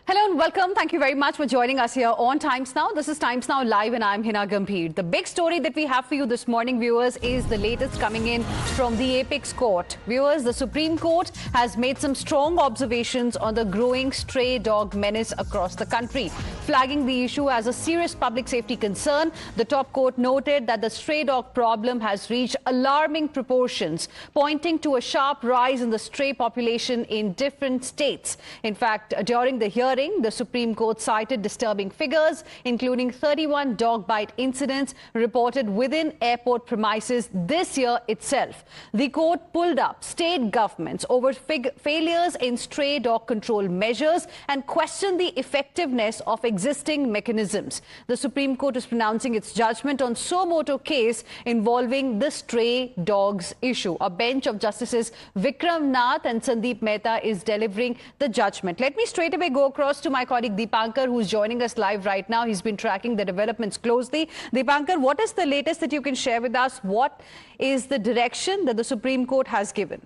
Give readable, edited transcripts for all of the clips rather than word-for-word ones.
Hello and welcome. Thank you very much for joining us here on Times Now. This is Times Now Live and I'm Hina Gambhir. The big story that we have for you this morning, viewers, is the latest coming in from the Apex Court. Viewers, the Supreme Court has made some strong observations on the growing stray dog menace across the country. Flagging the issue as a serious public safety concern, the top court noted that the stray dog problem has reached alarming proportions, pointing to a sharp rise in the stray population in different states. In fact, during the hearing, the Supreme Court cited disturbing figures, including 31 dog bite incidents reported within airport premises this year itself. The court pulled up state governments over failures in stray dog control measures and questioned the effectiveness of existing mechanisms. The Supreme Court is pronouncing its judgment on suo motu case involving the stray dogs issue. A bench of Justices Vikram Nath and Sandeep Mehta is delivering the judgment. Let me straight away go across to my colleague Deepankar, who's joining us live right now. He's been tracking the developments closely. Deepankar, what is the latest that you can share with us? What is the direction that the Supreme Court has given?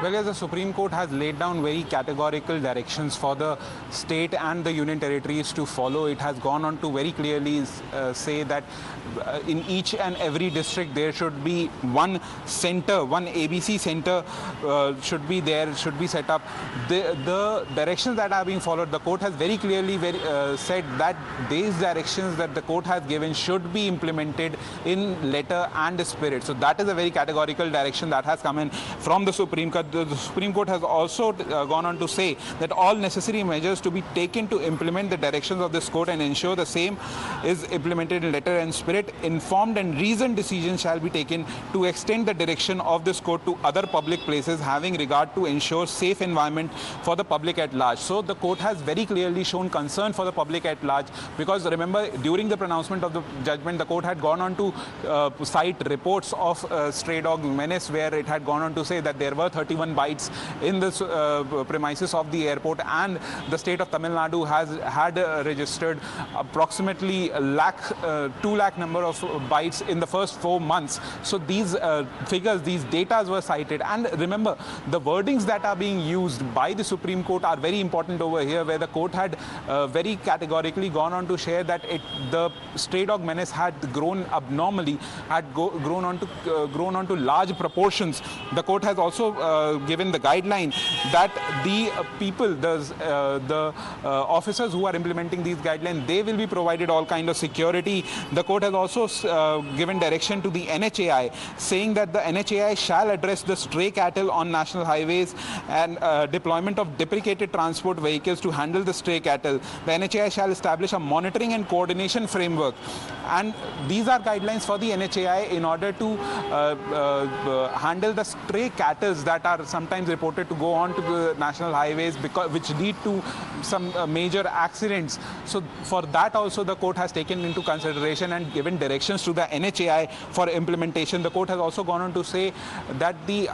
Well, yes, the Supreme Court has laid down very categorical directions for the state and the union territories to follow. It has gone on to very clearly say that in each and every district there should be one center, one ABC center should be there, should be set up. The directions that are being followed, the court has very clearly said that these directions that the court has given should be implemented in letter and spirit. So that is a very categorical direction that has come in from the Supreme Court. The Supreme Court has also gone on to say that all necessary measures to be taken to implement the directions of this court and ensure the same is implemented in letter and spirit. Informed and reasoned decisions shall be taken to extend the direction of this court to other public places, having regard to ensure safe environment for the public at large. So the court has very clearly shown concern for the public at large, because remember, during the pronouncement of the judgment, the court had gone on to cite reports of stray dog menace, where it had gone on to say that there were 31 bites in the premises of the airport, and the state of Tamil Nadu had registered approximately 2 lakh number of bites in the first 4 months. So these figures, these data were cited, and remember, the wordings that are being used by the Supreme Court are very important over here, where the court had very categorically gone on to share that the stray dog menace had grown abnormally, had grown on to large proportions. The court has also given the guideline that the people, the officers who are implementing these guidelines, they will be provided all kind of security. The court has also given direction to the NHAI, saying that the NHAI shall address the stray cattle on national highways and deployment of deprecated transport vehicles to handle the stray cattle. The NHAI shall establish a monitoring and coordination framework, and these are guidelines for the NHAI in order to handle the stray cattle that are sometimes reported to go on to the national highways, which lead to some major accidents. So for that also the court has taken into consideration and given directions to the NHAI for implementation. The court has also gone on to say that the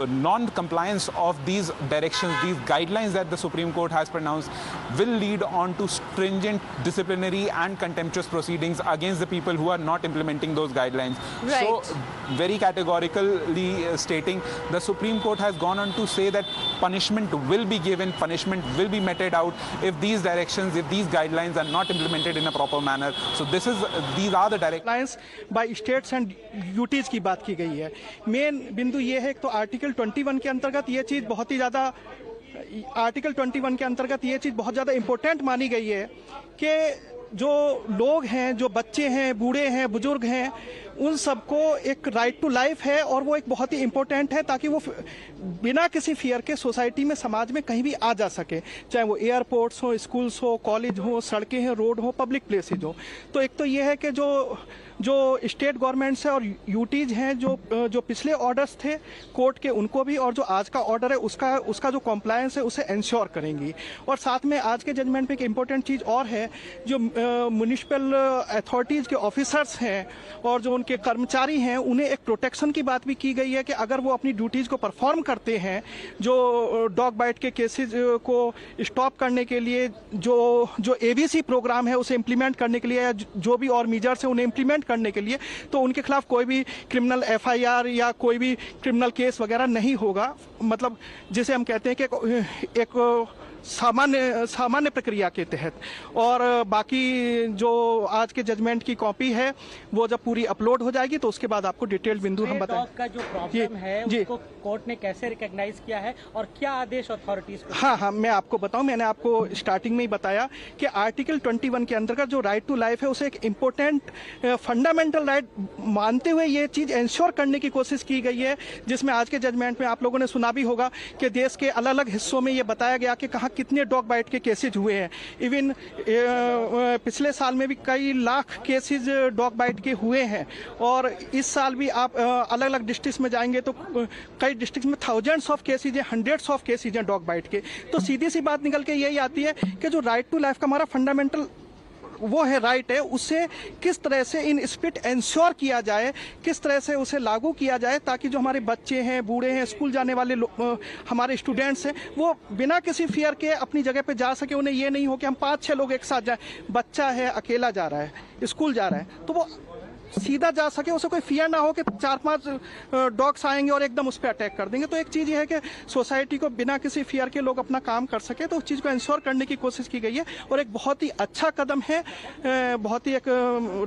non-compliance of these directions, these guidelines that the Supreme Court has pronounced, will lead on to stringent disciplinary and contemptuous proceedings against the people who are not implementing those guidelines. Right. So very categorically stating, the Supreme Court has gone on to say that punishment will be given, punishment will be meted out if these directions, if these guidelines are not implemented in a proper manner. So these are the directions by states and UTs की बात की गई है. Main बिंदु ये है तो article 21 के अंतर्गत ये चीज़ बहुत ही ज़्यादा इम्पोर्टेंट मानी गई है कि जो लोग हैं, जो बच्चे हैं, बूढ़े हैं, बुजुर्ग हैं, उन सबको एक राइट टू लाइफ है, और वो एक बहुत ही इम्पोर्टेंट है ताकि वो बिना किसी फियर के सोसाइटी में, समाज में कहीं भी आ जा सके, चाहे वो एयरपोर्ट्स हो, स्कूल्स हो, कॉलेज हो, सड़कें हैं, रोड हो, पब्लिक प्लेसेज हो. तो एक तो ये है कि जो स्टेट गवर्नमेंट्स है और यूटीज हैं, जो पिछले ऑर्डर्स थे कोर्ट के, उनको भी, और जो आज का ऑर्डर है उसका जो कॉम्प्लायंस है उसे इंश्योर करेंगी. और साथ में आज के जजमेंट में एक इम्पोर्टेंट चीज़ और है, जो म्युनिसिपल अथॉरिटीज़ के ऑफिसर्स हैं और जो उनके कर्मचारी हैं, उन्हें एक प्रोटेक्शन की बात भी की गई है कि अगर वो अपनी ड्यूटीज़ को परफॉर्म करते हैं, जो डॉग बाइट के केसेस को स्टॉप करने के लिए जो एबीसी प्रोग्राम है उसे इम्प्लीमेंट करने के लिए, जो भी और मेजर्स हैं उन्हें इम्प्लीमेंट करने के लिए, तो उनके खिलाफ कोई भी क्रिमिनल एफआईआर या कोई भी क्रिमिनल केस वगैरह नहीं होगा. मतलब जिसे हम कहते हैं कि एक सामान्य प्रक्रिया के तहत। और बाकी जो आज के जजमेंट की कॉपी है वो जब पूरी अपलोड हो जाएगी तो उसके बाद आपको डिटेल बिंदु हम बताएंगे। का जो प्रॉब्लम है उसको कोर्ट ने कैसे रिकॉग्नाइज किया है और क्या आदेश अथॉरिटीज को? हाँ, मैं आपको बताऊं, मैंने आपको स्टार्टिंग में ही बताया कि आर्टिकल 21 के अंतर्गत जो राइट टू लाइफ है उसे एक इम्पोर्टेंट फंडामेंटल राइट मानते हुए ये चीज इंश्योर करने की कोशिश की गई है, जिसमें आज के जजमेंट में आप लोगों ने सुना भी होगा कि देश के अलग अलग हिस्सों में ये बताया गया कि कहाँ कितने डॉग बाइट के केसेज हुए हैं। इवन पिछले साल में भी कई लाख केसेज डॉग बाइट के हुए हैं और इस साल भी आप अलग अलग डिस्ट्रिक्ट में जाएंगे तो कई डिस्ट्रिक्ट में थाउजेंड्स ऑफ केसेज हैं, हंड्रेड्स ऑफ केसेज हैं डॉग बाइट के। तो सीधी सी बात निकल के यही आती है कि जो राइट टू लाइफ का हमारा फंडामेंटल वो है राइट है, उससे किस तरह से इन स्पिरिट इंश्योर किया जाए, किस तरह से उसे लागू किया जाए ताकि जो हमारे बच्चे हैं, बूढ़े हैं, स्कूल जाने वाले हमारे स्टूडेंट्स हैं वो बिना किसी फियर के अपनी जगह पे जा सके। उन्हें ये नहीं हो कि हम 5-6 लोग एक साथ जाएं, बच्चा है अकेला जा रहा है, स्कूल जा रहा है, तो वो सीधा जा सके, उसे कोई फियर ना हो कि 4-5 डॉग्स आएंगे और एकदम उस पर अटैक कर देंगे। तो एक चीज़ ये है कि सोसाइटी को बिना किसी फियर के लोग अपना काम कर सके, तो उस चीज़ को इंश्योर करने की कोशिश की गई है और एक बहुत ही अच्छा कदम है, बहुत ही एक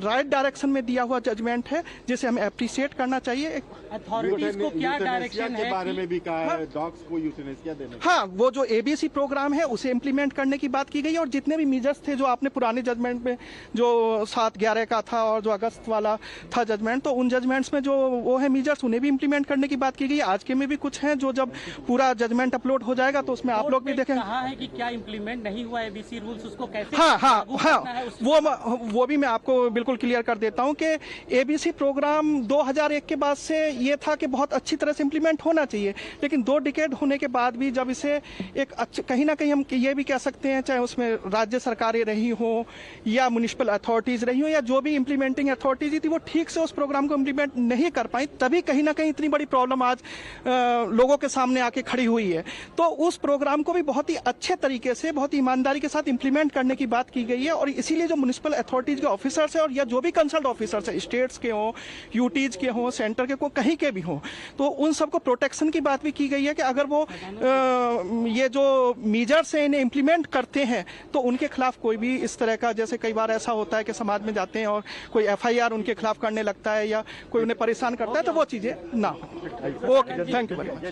राइट डायरेक्शन में दिया हुआ जजमेंट है जिसे हमें अप्रिशिएट करना चाहिए। अथॉरिटीज को क्या डायरेक्शन है के बारे में भी कहा है, डॉग्स को यूथेनेसिया देने? हाँ, वो जो एबीसी प्रोग्राम है उसे इम्प्लीमेंट करने की बात की गई है और जितने भी मीजर्स थे जो आपने पुराने जजमेंट में जो 7/11 का था और जो अगस्त वाला था जजमेंट, तो उन जजमेंट्स में जो वो है मीजर्स उन्हें भी इम्प्लीमेंट करने की बात की गई है। आज के में भी कुछ हैं जो जब पूरा जजमेंट अपलोड हो जाएगा तो उसमें आप लोग भी देखें। कहा है कि क्या इम्प्लीमेंट नहीं हुआ एबीसी रूल्स, उसको कैसे वो भी मैं आपको बिल्कुल क्लियर कर देता हूं कि एबीसी प्रोग्राम 2001 के बाद से ये था कि बहुत अच्छी तरह से इम्प्लीमेंट होना चाहिए, लेकिन 2 डिकेड होने के बाद भी जब इसे एक कहीं ना कहीं हम ये भी कह सकते हैं, चाहे उसमें राज्य सरकारें रही हो या म्युनिसिपल अथॉरिटीज रही हो या जो भी इम्प्लीमेंटिंग अथॉरिटीज थी वो ठीक से उस प्रोग्राम को इम्प्लीमेंट नहीं कर पाई, तभी कहीं ना कहीं इतनी बड़ी प्रॉब्लम आज लोगों के सामने आके खड़ी हुई है। तो उस प्रोग्राम को भी बहुत ही अच्छे तरीके से, बहुत ही ईमानदारी के साथ इम्प्लीमेंट करने की बात की गई है और इसीलिए जो म्युनिसिपल अथॉरिटीज के ऑफिसर्स है और या जो भी कंसल्ट ऑफिसर्स है, स्टेट्स के हों, यूटीज के हों, सेंटर के को कहीं के भी हों, तो उन सबको प्रोटेक्शन की बात भी की गई है कि अगर वो ये जो मीजर्स हैं इन्हें इम्प्लीमेंट करते हैं तो उनके खिलाफ कोई भी इस तरह का, जैसे कई बार ऐसा होता है कि समाज में जाते हैं और कोई एफआईआर उनके खिलाफ करने लगता है या कोई उन्हें परेशान करता है, तो वो चीजें ना हो। Okay, thank you very much.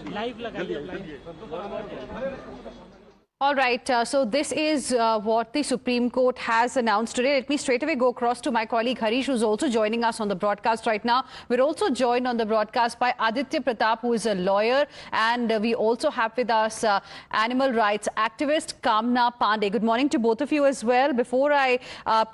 All right, so this is what the Supreme Court has announced today. Let me straight away go across to my colleague Harish, who's also joining us on the broadcast right now. We're also joined on the broadcast by Aditya Pratap, who is a lawyer, and we also have with us animal rights activist Kamna Pandey. Good morning to both of you as well. Before I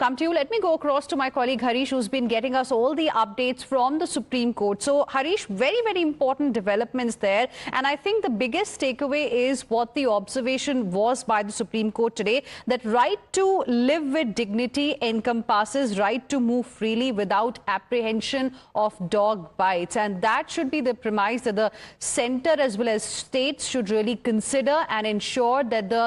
come to you, let me go across to my colleague Harish, who's been getting us all the updates from the Supreme Court. So, Harish, very, very important developments there, and I think the biggest takeaway is what the observation was by the Supreme Court today, that right to live with dignity encompasses right to move freely without apprehension of dog bites, and that should be the premise that the center as well as states should really consider and ensure that the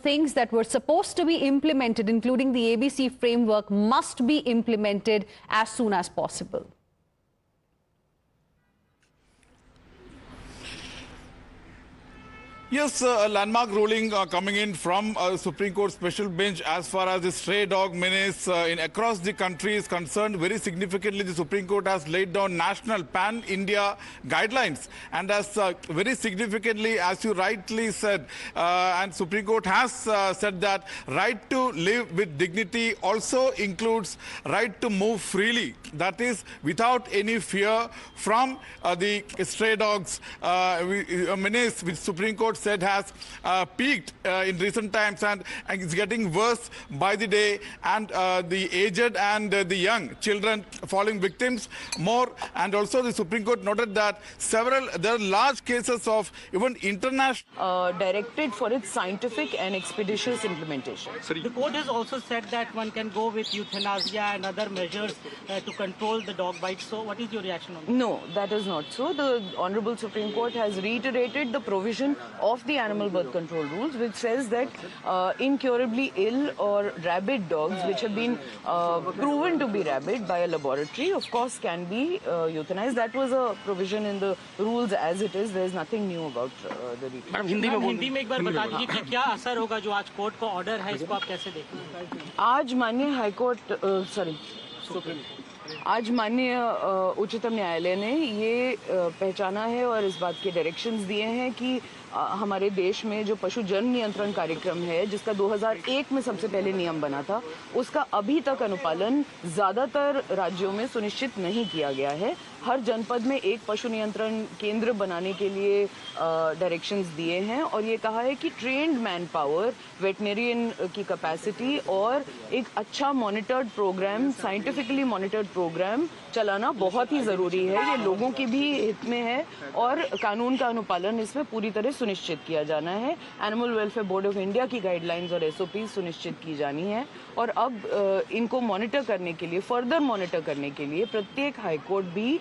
things that were supposed to be implemented, including the ABC framework, must be implemented as soon as possible. Yes, a landmark ruling coming in from Supreme Court special bench as far as the stray dog menace across the country is concerned. Very significantly, the Supreme Court has laid down national pan-India guidelines, and as very significantly, as you rightly said, and Supreme Court has said that right to live with dignity also includes right to move freely. That is, without any fear from the stray dogs menace, which Supreme Court said has peaked in recent times and is getting worse by the day, and the aged and the young children falling victims more. And also the Supreme Court noted that there are large cases of even international directed for its scientific and expeditious implementation. The court has also said that one can go with euthanasia and other measures to control the dog bites. So what is your reaction on that? No, that is not so. The Honorable Supreme Court has reiterated the provision of the animal birth control rules, which says that incurably ill or rabid dogs, which have been proven to be rabid by a laboratory, of course, can be euthanized. That was a provision in the rules as it is. There is nothing new about the repeat. Hindi में एक बार बता दीजिए कि क्या असर होगा जो आज कोर्ट का ऑर्डर है, इसको आप कैसे देखते हैं? आज माननीय हाईकोर्ट आज माननीय उच्चतम न्यायालय ने ये पहचाना है और इस बात के डायरेक्शंस दिए हैं कि हमारे देश में जो पशु जन्म नियंत्रण कार्यक्रम है, जिसका 2001 में सबसे पहले नियम बना था, उसका अभी तक अनुपालन ज्यादातर राज्यों में सुनिश्चित नहीं किया गया है। हर जनपद में एक पशु नियंत्रण केंद्र बनाने के लिए डायरेक्शंस दिए हैं और ये कहा है कि ट्रेन्ड मैन पावर, वेटनेरियन की कैपेसिटी और एक अच्छा monitored programme, scientifically monitored programme चलाना बहुत ही जरूरी है। ये लोगों के भी हित में है और कानून का अनुपालन इसमें पूरी तरह सुनिश्चित किया जाना है। Animal welfare board of India की गाइडलाइंस और एसओपी सुनिश्चित की जानी है और अब इनको मॉनिटर करने के लिए, फर्दर मॉनिटर करने के लिए प्रत्येक हाईकोर्ट भी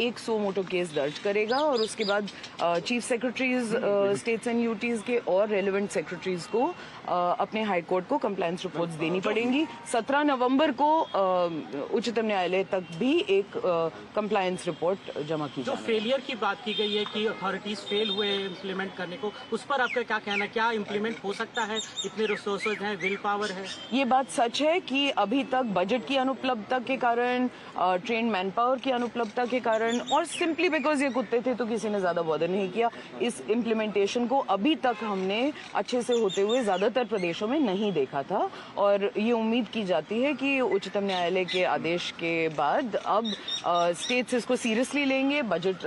एक सो मोटो केस दर्ज करेगा और उसके बाद chief secretaries states and UTs के और रेलेवेंट सेक्रेटरीज को अपने हाईकोर्ट को कंप्लायंस रिपोर्ट्स देनी पड़ेंगी। 17 नवंबर को उच्चतम न्यायालय तक भी एक कंप्लायंस रिपोर्ट जमा की जो फेलियर की बात की गई है कि अथॉरिटीज फेल हुए इम्प्लीमेंट करने को, उस पर आपका क्या कहना है? क्या इम्प्लीमेंट हो सकता है? इतने रिसोर्सेज हैं, विल पावर है? ये बात सच है कि अभी तक बजट की अनुपलब्धता के कारण, ट्रेन मैन पावर की अनुपलब्धता के कारण और सिंपली बिकॉज ये कुत्ते थे तो किसी ने ज्यादा बॉदर नहीं किया, इस इम्प्लीमेंटेशन को अभी तक हमने अच्छे से होते हुए ज्यादातर प्रदेशों में नहीं देखा था और ये उम्मीद की जाती है कि उच्चतम न्यायालय के आदेश के बाद अब स्टेट्स इसको सीरियसली लेंगे, बजट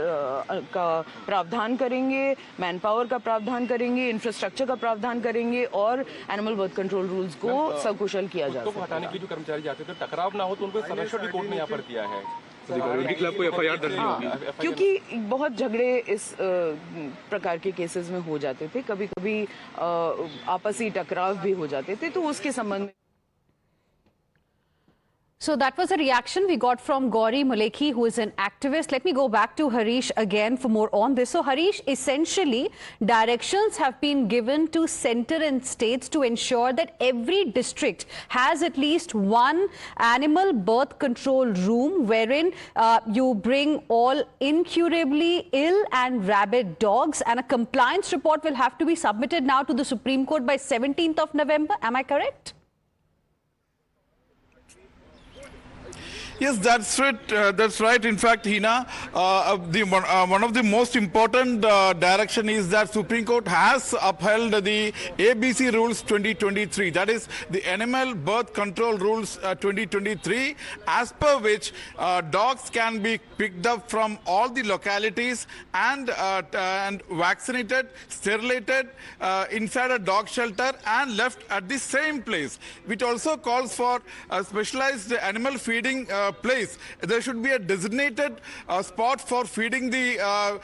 का प्रावधान करेंगे, मैन पावर का प्रावधान करेंगे, इंफ्रास्ट्रक्चर का प्रावधान करेंगे और एनिमल बर्थ कंट्रोल रूल्स को सकुशल किया जा सके। हटाने के लिए जो कर्मचारी जाते थे, टकराव ना हो तो उनको सरेंडर कोर्ट ने यहाँ पर दिया है। उनके खिलाफ कोई एफआईआर दर्ज नहीं होगी क्योंकि बहुत झगड़े इस प्रकार के केसेस में हो जाते थे, कभी कभी आपसी टकराव भी हो जाते थे, तो उसके संबंध में So that was a reaction we got from Gauri Mulekhi, who is an activist. Let me go back to Harish again for more on this. So Harish, essentially directions have been given to center and states to ensure that every district has at least one animal birth control room wherein you bring all incurably ill and rabid dogs, and a compliance report will have to be submitted now to the Supreme Court by 17th of November. Am I correct? Yes, that's right. That's right. In fact, Hina, one of the most important direction is that Supreme Court has upheld the ABC Rules 2023. That is the Animal Birth Control Rules 2023, as per which dogs can be picked up from all the localities and vaccinated, sterilated inside a dog shelter and left at the same place. Which also calls for a specialized animal feeding place. There should be a designated spot for feeding the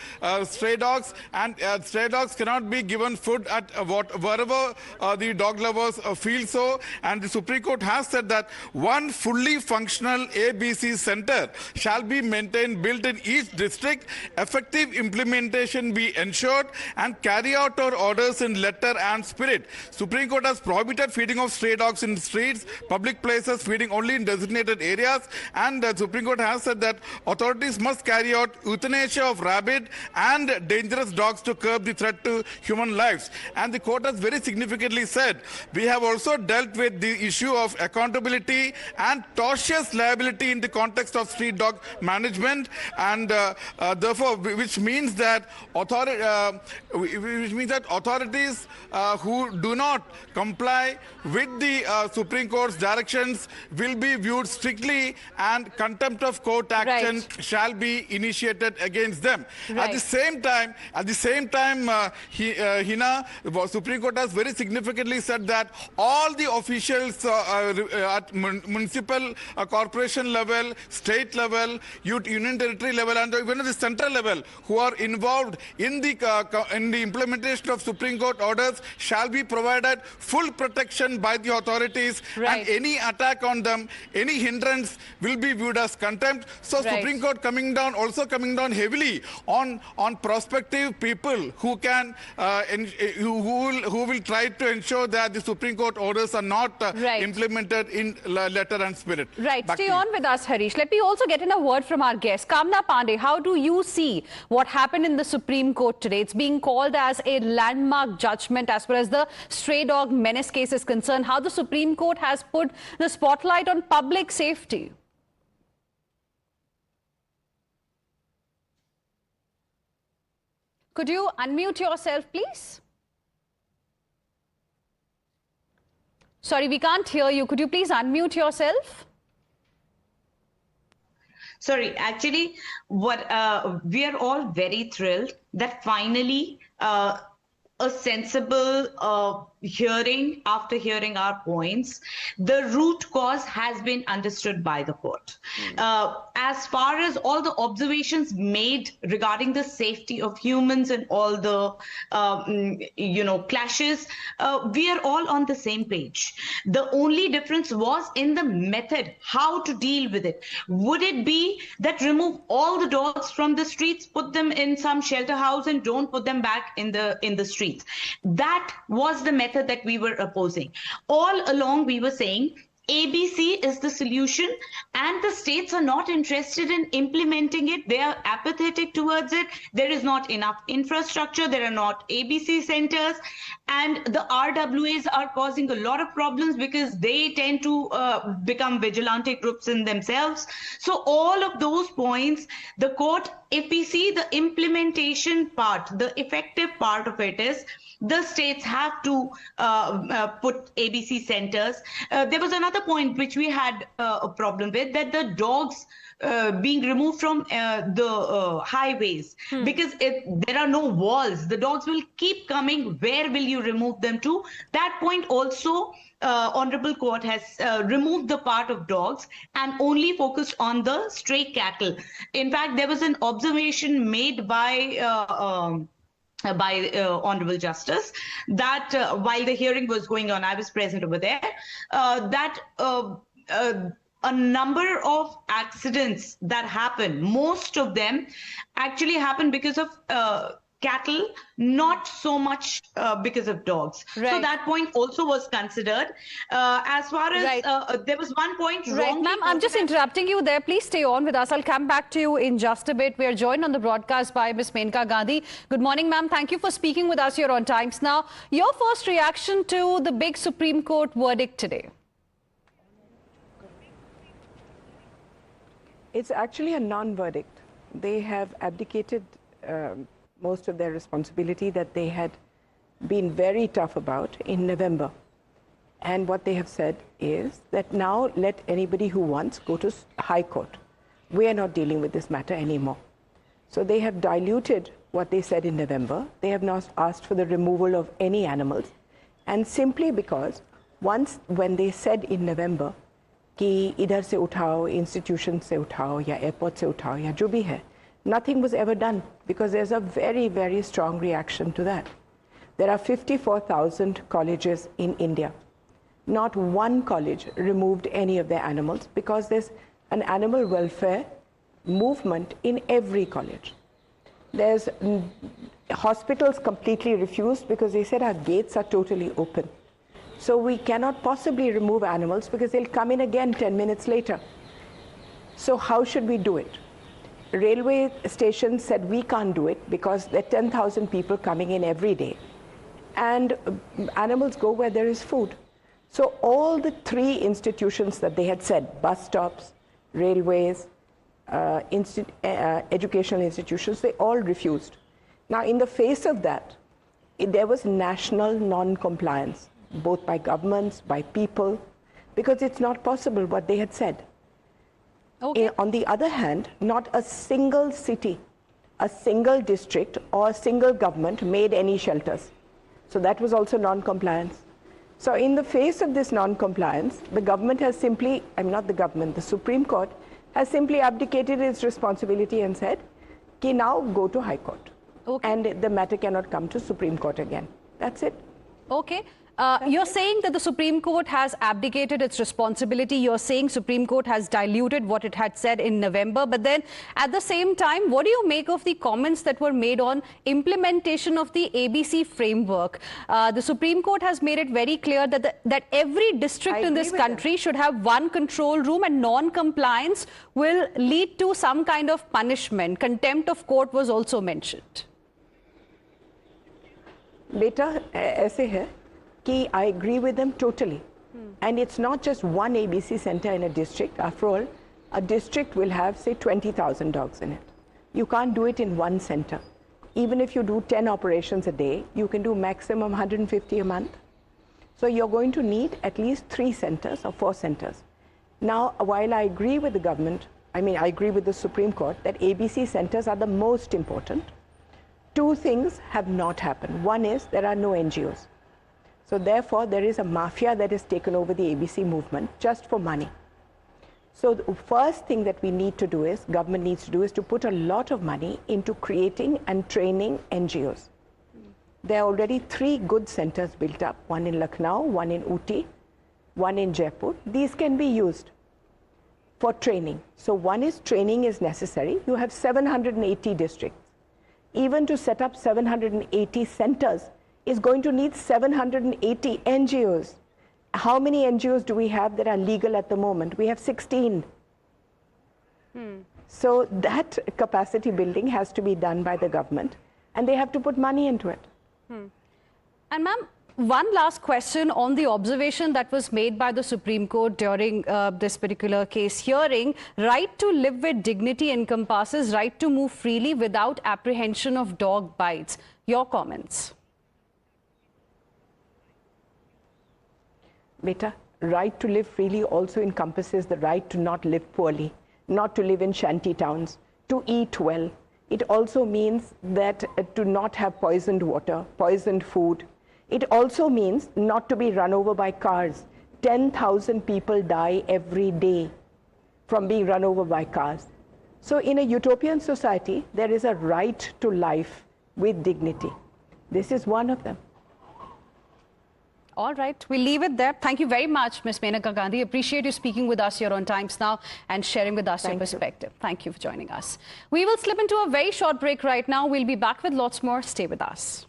stray dogs, and stray dogs cannot be given food at wherever the dog lovers feel so. And the Supreme Court has said that one fully functional ABC center shall be maintained, built in each district, effective implementation be ensured, and carry out our orders in letter and spirit. Supreme Court has prohibited feeding of stray dogs in streets, public places, feeding only in designated areas, and the Supreme Court has said that authorities must carry out euthanasia of rabid and dangerous dogs to curb the threat to human lives. And the court has very significantly said, we have also dealt with the issue of accountability and tortious liability in the context of street dog management, and therefore, which means that authorities who do not comply with the Supreme Court's directions will be viewed strictly, and contempt of court action shall be initiated against them. At the same time, Hina, the Supreme Court has very significantly said that all the officials at municipal, corporation level, state level, union territory level, and even at the central level, who are involved in the implementation of Supreme Court orders, shall be provided full protection by the authorities, and any attack on them, any hindrance will will be viewed as contempt. So Right. Supreme Court coming down heavily on prospective people who can who will try to ensure that the Supreme Court orders are not Right. implemented in letter and spirit. Right. Back Stay to you. on with us, Harish. Let me also get in a word from our guest. Kamna Pandey, how do you see what happened in the Supreme Court today? It's being called as a landmark judgment as far as the stray dog menace case is concerned. How the Supreme Court has put the spotlight on public safety. Could you unmute yourself, please? Sorry, we can't hear you. Could you please unmute yourself? Sorry, actually, what we are all very thrilled that finally a sensible hearing, after hearing our points, the root cause has been understood by the court. As far as all the observations made regarding the safety of humans and all the clashes, we are all on the same page. The only difference was in the method, how to deal with it. Would it be that remove all the dogs from the streets, put them in some shelter house and don't put them back in the streets? That was the method that we were opposing. All along we were saying ABC is the solution and the states are not interested in implementing it. They are apathetic towards it. There is not enough infrastructure. There are not ABC centers, and the RWAs are causing a lot of problems because they tend to become vigilante groups in themselves. So all of those points, the court, if we see the implementation part, the effective part of it is the states have to put ABC centers. There was another point which we had a problem with, that the dogs being removed from the highways, because if there are no walls, the dogs will keep coming. Where will you remove them to? That point also, Honorable Court has removed the part of dogs and only focused on the stray cattle. In fact, there was an observation made by Honorable Justice that while the hearing was going on, I was present over there, that a number of accidents that happen, most of them actually happen because of cattle, not so much because of dogs. Right. So that point also was considered. As far as there was one point Right, ma'am, I'm just interrupting you there. Please stay on with us. I'll come back to you in just a bit. We are joined on the broadcast by Ms. Menka Gandhi. Good morning, ma'am. Thank you for speaking with us here on Times Now. Your first reaction to the big Supreme Court verdict today? It's actually a non-verdict. They have abdicated most of their responsibility that they had been very tough about in November. And what they have said is that now let anybody who wants go to High Court. We are not dealing with this matter anymore. So they have diluted what they said in November. They have now asked for the removal of any animals. And simply because when they said in November कि इधर से उठाओ, institution से उठाओ या airport से उठाओ या जो भी है, nothing was ever done because there's a very, very strong reaction to that. There are 54,000 colleges in India. Not one college removed any of their animals because there's an animal welfare movement in every college. There's hospitals completely refused because they said our gates are totally open. So we cannot possibly remove animals because they'll come in again 10 minutes later. So how should we do it? Railway stations said we can't do it because there are 10,000 people coming in every day. And animals go where there is food. So all the three institutions that they had said, bus stops, railways, educational institutions, they all refused. Now in the face of that, there was national non-compliance, both by governments, by people, because it's not possible what they had said. Okay. On the other hand, not a single city, a single district or a single government made any shelters. So that was also non-compliance. So in the face of this non-compliance, the government has simply, not the government, the Supreme Court has simply abdicated its responsibility and said, "Ki now go to High Court." Okay. And the matter cannot come to Supreme Court again. That's it. Okay. You're saying that the Supreme Court has abdicated its responsibility. You're saying Supreme Court has diluted what it had said in November. But then at the same time, what do you make of the comments that were made on implementation of the ABC framework? The Supreme Court has made it very clear that every district in this country should have one control room, and non-compliance will lead to some kind of punishment. Contempt of court was also mentioned. बेटा ऐसे है कि I agree with them totally. And it's not just one ABC center in a district. After all, a district will have, say, 20,000 dogs in it. You can't do it in one center. Even if you do 10 operations a day, you can do maximum 150 a month. So you're going to need at least 3 centers or 4 centers. Now, while I agree with the government, I agree with the Supreme Court that ABC centers are the most important, 2 things have not happened. One is there are no NGOs. So therefore, there is a mafia that has taken over the ABC movement just for money. So the first thing that we need to do is, government needs to do, is to put a lot of money into creating and training NGOs. There are already 3 good centers built up, one in Lucknow, one in Ooty, one in Jaipur. These can be used for training. So one is training is necessary. You have 780 districts. Even to set up 780 centers is going to need 780 NGOs. How many NGOs do we have that are legal at the moment? We have 16. So that capacity building has to be done by the government, and they have to put money into it. And ma'am, one last question on the observation that was made by the Supreme Court during this particular case hearing. Right to live with dignity encompasses right to move freely without apprehension of dog bites. Your comments? Beta, right to live freely also encompasses the right to not live poorly, not to live in shanty towns, to eat well. It also means that to not have poisoned water, poisoned food. It also means not to be run over by cars. 10,000 people die every day from being run over by cars. So in a utopian society, there is a right to life with dignity. This is one of them. All right, we'll leave it there. Thank you very much, Ms. Menaka Gandhi. Appreciate you speaking with us here on Times Now and sharing with us your perspective. Thank you for joining us. We will slip into a very short break right now. We'll be back with lots more. Stay with us.